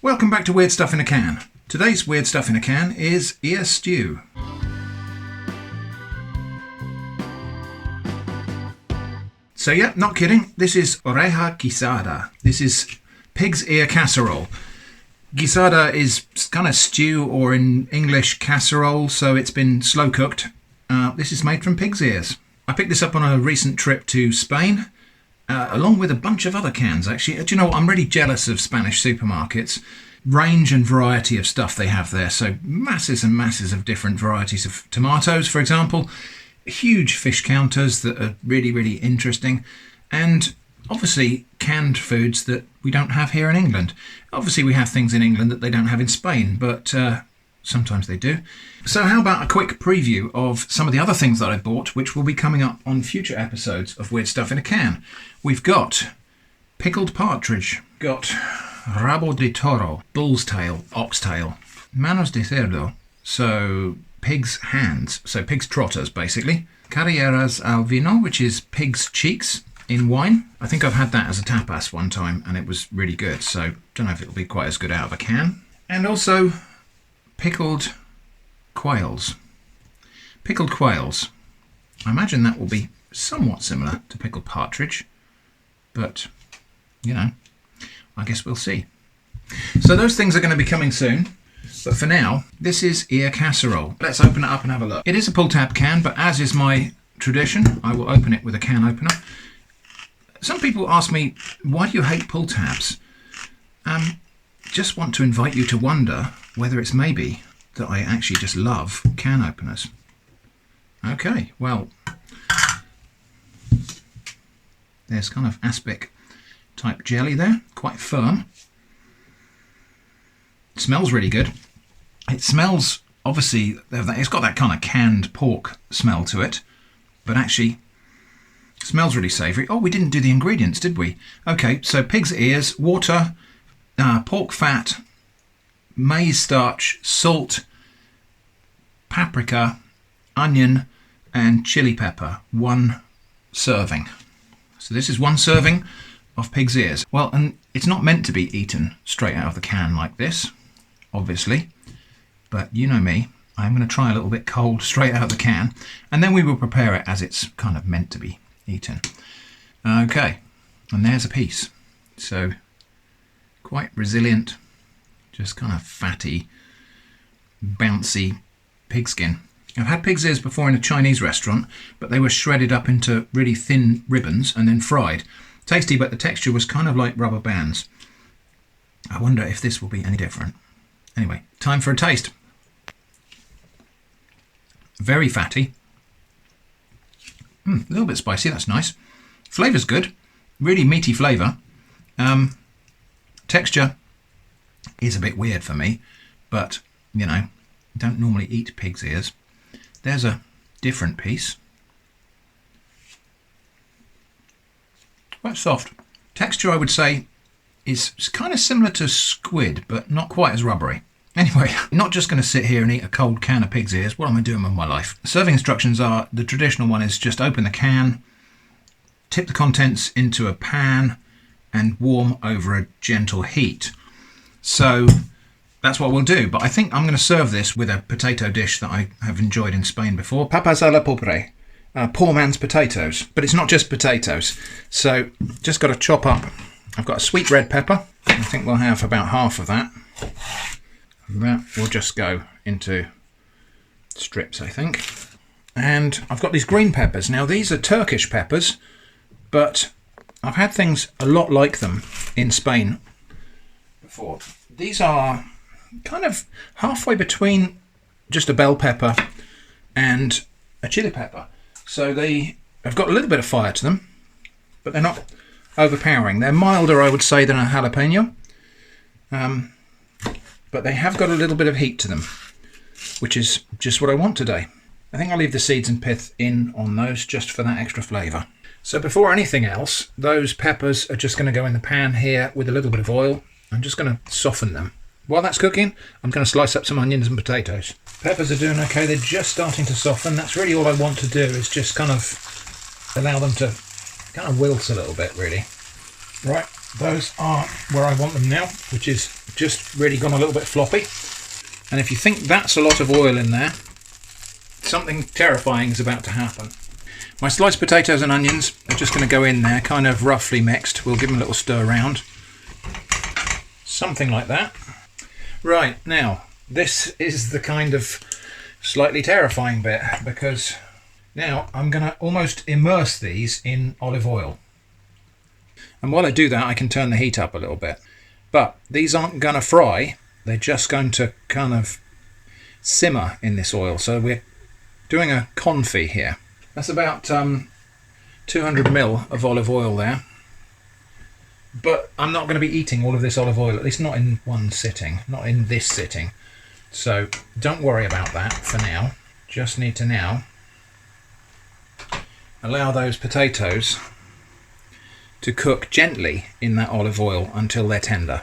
Welcome back to Weird Stuff in a Can. Today's Weird Stuff in a Can is ear stew. So yeah, not kidding, this is Oreja Guisada. This is pig's ear casserole. Guisada is kind of stew, or in English casserole, so it's been slow cooked. This is made from pig's ears. I picked this up on a recent trip to Spain, along with a bunch of other cans actually. Do you know what, I'm really jealous of Spanish supermarkets. Range and variety of stuff they have there. So masses and masses of different varieties of tomatoes, for example. Huge fish counters that are really, really interesting. And obviously canned foods that we don't have here in England. Obviously we have things in England that they don't have in Spain, but sometimes they do. So how about a quick preview of some of the other things that I bought, which will be coming up on future episodes of Weird Stuff in a Can. We've got pickled partridge, got rabo de toro, bull's tail, oxtail, manos de cerdo, so pig's hands, so pig's trotters basically, carrilleras al vino, which is pig's cheeks in wine. I think I've had that as a tapas one time and it was really good, so don't know if it'll be quite as good out of a can. And also pickled quails. Pickled quails. I imagine that will be somewhat similar to pickled partridge, but you know, I guess we'll see. So those things are going to be coming soon. But for now, this is ear casserole. Let's open it up and have a look. It is a pull tab can, but as is my tradition, I will open it with a can opener. Some people ask me, why do you hate pull tabs? Just want to invite you to wonder whether it's maybe that I actually just love can openers. Okay, well, there's kind of aspic type jelly there, quite firm. It smells really good. It smells, obviously, it's got that kind of canned pork smell to it, but actually it smells really savoury. Oh, we didn't do the ingredients, did we? Okay, so pig's ears, water, pork fat, maize starch, salt, paprika, onion, and chili pepper. 1 serving. So this is 1 serving of pig's ears. Well, and it's not meant to be eaten straight out of the can like this, obviously, but you know me, I'm going to try a little bit cold straight out of the can, and then we will prepare it as it's kind of meant to be eaten. Okay, and there's a piece. So quite resilient, just kind of fatty, bouncy pigskin. I've had pig's ears before in a Chinese restaurant, but they were shredded up into really thin ribbons and then fried. Tasty, but the texture was kind of like rubber bands. I wonder if this will be any different. Anyway, time for a taste. Very fatty. A little bit spicy, that's nice. Flavour's good. Really meaty flavour. Texture is a bit weird for me, but, you know, don't normally eat pig's ears. There's a different piece. Quite soft. Texture, I would say, is kind of similar to squid, but not quite as rubbery. Anyway, I'm not just going to sit here and eat a cold can of pig's ears. What am I doing with my life? Serving instructions are, the traditional one is just open the can, tip the contents into a pan, and warm over a gentle heat. So that's what we'll do. But I think I'm going to serve this with a potato dish that I have enjoyed in Spain before. Papas a la pobre. Poor man's potatoes, but it's not just potatoes. So just got to chop up. I've got a sweet red pepper. I think we'll have about half of that. That will just go into strips, I think. And I've got these green peppers. Now these are Turkish peppers, but I've had things a lot like them in Spain before. These are kind of halfway between just a bell pepper and a chili pepper. So they have got a little bit of fire to them, but they're not overpowering. They're milder, I would say, than a jalapeno, but they have got a little bit of heat to them, which is just what I want today. I think I'll leave the seeds and pith in on those just for that extra flavour. So before anything else, those peppers are just going to go in the pan here with a little bit of oil. I'm just going to soften them. While that's cooking, I'm going to slice up some onions and potatoes. Peppers are doing okay. They're just starting to soften. That's really all I want to do, is just kind of allow them to kind of wilt a little bit, really. Right, those are where I want them now, which is just really gone a little bit floppy. And if you think that's a lot of oil in there, something terrifying is about to happen. My sliced potatoes and onions are just going to go in there, kind of roughly mixed. We'll give them a little stir around. Something like that. Right, now, this is the kind of slightly terrifying bit, because now I'm going to almost immerse these in olive oil. And while I do that, I can turn the heat up a little bit. But these aren't going to fry. They're just going to kind of simmer in this oil. So we're doing a confit here. That's about 200 ml of olive oil there. But I'm not going to be eating all of this olive oil, at least not in one sitting, not in this sitting. So don't worry about that for now. Just need to now allow those potatoes to cook gently in that olive oil until they're tender.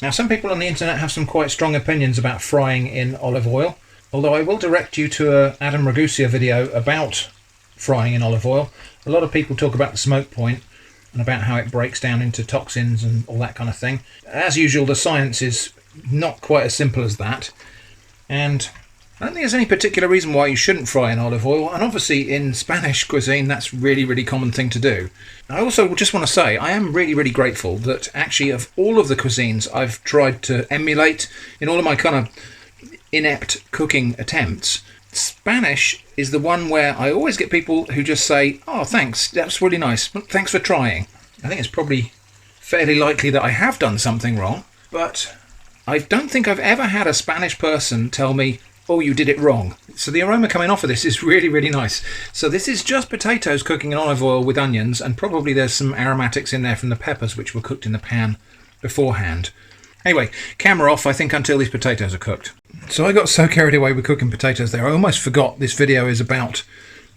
Now, some people on the internet have some quite strong opinions about frying in olive oil, although I will direct you to a Adam Ragusa video about frying in olive oil. A lot of people talk about the smoke point and about how it breaks down into toxins and all that kind of thing. As usual, the science is not quite as simple as that, and I don't think there's any particular reason why you shouldn't fry in olive oil, and obviously in Spanish cuisine that's really, really common thing to do. I also just want to say I am really, really grateful that actually of all of the cuisines I've tried to emulate in all of my kind of inept cooking attempts, Spanish is the one where I always get people who just say, "Oh, thanks, that's really nice, thanks for trying." I think it's probably fairly likely that I have done something wrong, but I don't think I've ever had a Spanish person tell me, "Oh, you did it wrong." So the aroma coming off of this is really, really nice. So this is just potatoes cooking in olive oil with onions, and probably there's some aromatics in there from the peppers which were cooked in the pan beforehand. Anyway, camera off, I think, until these potatoes are cooked. So I got so carried away with cooking potatoes there, I almost forgot this video is about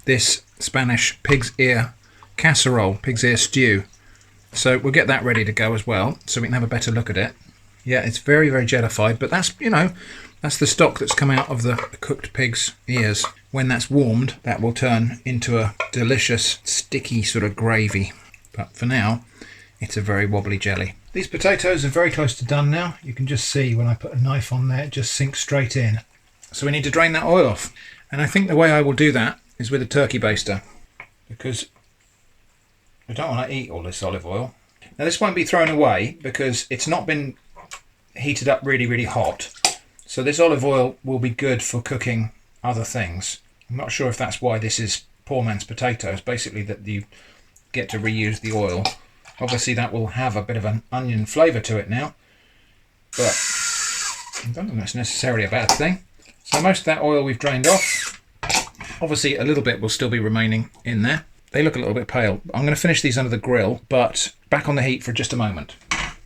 this Spanish pig's ear casserole, pig's ear stew. So we'll get that ready to go as well, so we can have a better look at it. Yeah, it's very, very jellified, but that's, you know, that's the stock that's come out of the cooked pig's ears. When that's warmed, that will turn into a delicious, sticky sort of gravy. But for now, it's a very wobbly jelly. These potatoes are very close to done now. You can just see when I put a knife on there, it just sinks straight in. So we need to drain that oil off. And I think the way I will do that is with a turkey baster, because I don't want to eat all this olive oil. Now this won't be thrown away because it's not been heated up really, really hot. So this olive oil will be good for cooking other things. I'm not sure if that's why this is poor man's potatoes, basically that you get to reuse the oil. Obviously that will have a bit of an onion flavour to it now, but I don't think that's necessarily a bad thing. So most of that oil we've drained off. Obviously a little bit will still be remaining in there. They look a little bit pale. I'm going to finish these under the grill, but back on the heat for just a moment.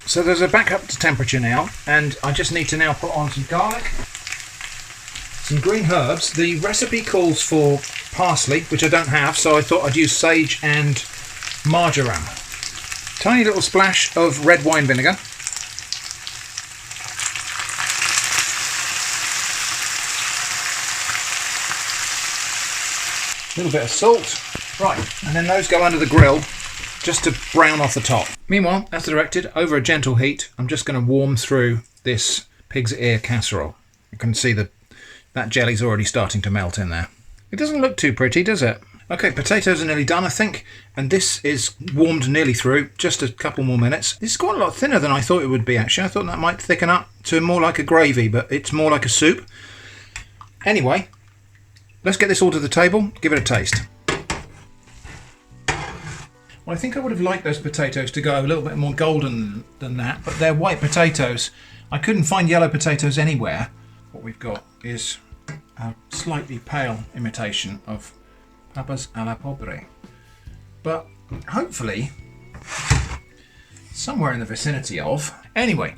So there's a back up to temperature now, and I just need to now put on some garlic, some green herbs. The recipe calls for parsley, which I don't have, so I thought I'd use sage and marjoram. Tiny little splash of red wine vinegar. A little bit of salt. Right, and then those go under the grill just to brown off the top. Meanwhile, as directed, over a gentle heat, I'm just going to warm through this pig's ear casserole. You can see that jelly's already starting to melt in there. It doesn't look too pretty, does it? Okay, potatoes are nearly done, I think, and this is warmed nearly through. Just a couple more minutes. This is quite a lot thinner than I thought it would be, actually. I thought that might thicken up to more like a gravy, but it's more like a soup. Anyway, let's get this all to the table, give it a taste. Well, I think I would have liked those potatoes to go a little bit more golden than that, but they're white potatoes. I couldn't find yellow potatoes anywhere. What we've got is a slightly pale imitation of papas a la pobre. But hopefully, somewhere in the vicinity of. Anyway,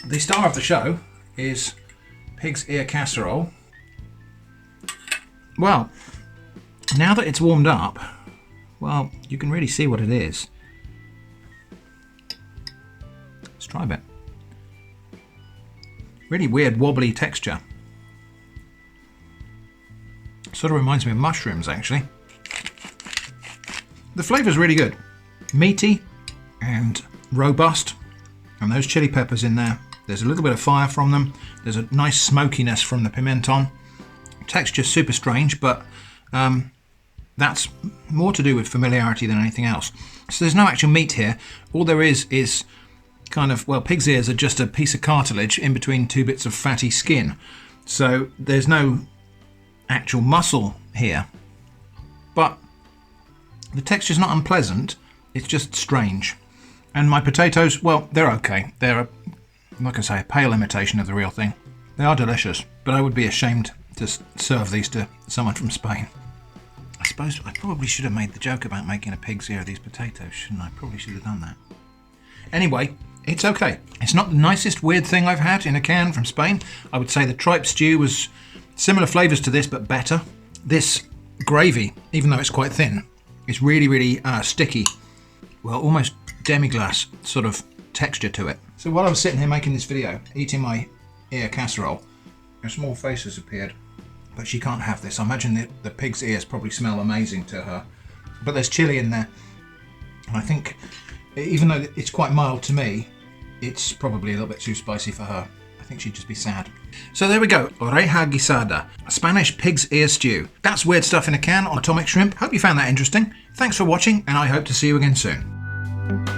the star of the show is pig's ear casserole. Well, now that it's warmed up, well, you can really see what it is. Let's try a bit. Really weird wobbly texture. Sort of reminds me of mushrooms, actually. The flavour's really good. Meaty and robust. And those chili peppers in there, there's a little bit of fire from them. There's a nice smokiness from the pimenton. Texture's super strange, but that's more to do with familiarity than anything else. So there's no actual meat here. All there is kind of, well, pig's ears are just a piece of cartilage in between two bits of fatty skin. So there's no actual muscle here. But the texture's not unpleasant, it's just strange. And my potatoes, well, they're okay. They're, like I say, a pale imitation of the real thing. They are delicious, but I would be ashamed to serve these to someone from Spain. I suppose I probably should have made the joke about making a pig's ear of these potatoes, shouldn't I? Probably should have done that. Anyway, it's okay. It's not the nicest weird thing I've had in a can from Spain. I would say the tripe stew was similar flavours to this, but better. This gravy, even though it's quite thin, is really, really sticky. Well, almost demi-glace sort of texture to it. So while I was sitting here making this video, eating my ear casserole, a small face has appeared. But she can't have this. I imagine the pig's ears probably smell amazing to her. But there's chili in there. And I think, even though it's quite mild to me, it's probably a little bit too spicy for her. I think she'd just be sad. So there we go. Oreja Guisada, a Spanish pig's ear stew. That's weird stuff in a can on atomic shrimp. Hope you found that interesting. Thanks for watching, and I hope to see you again soon.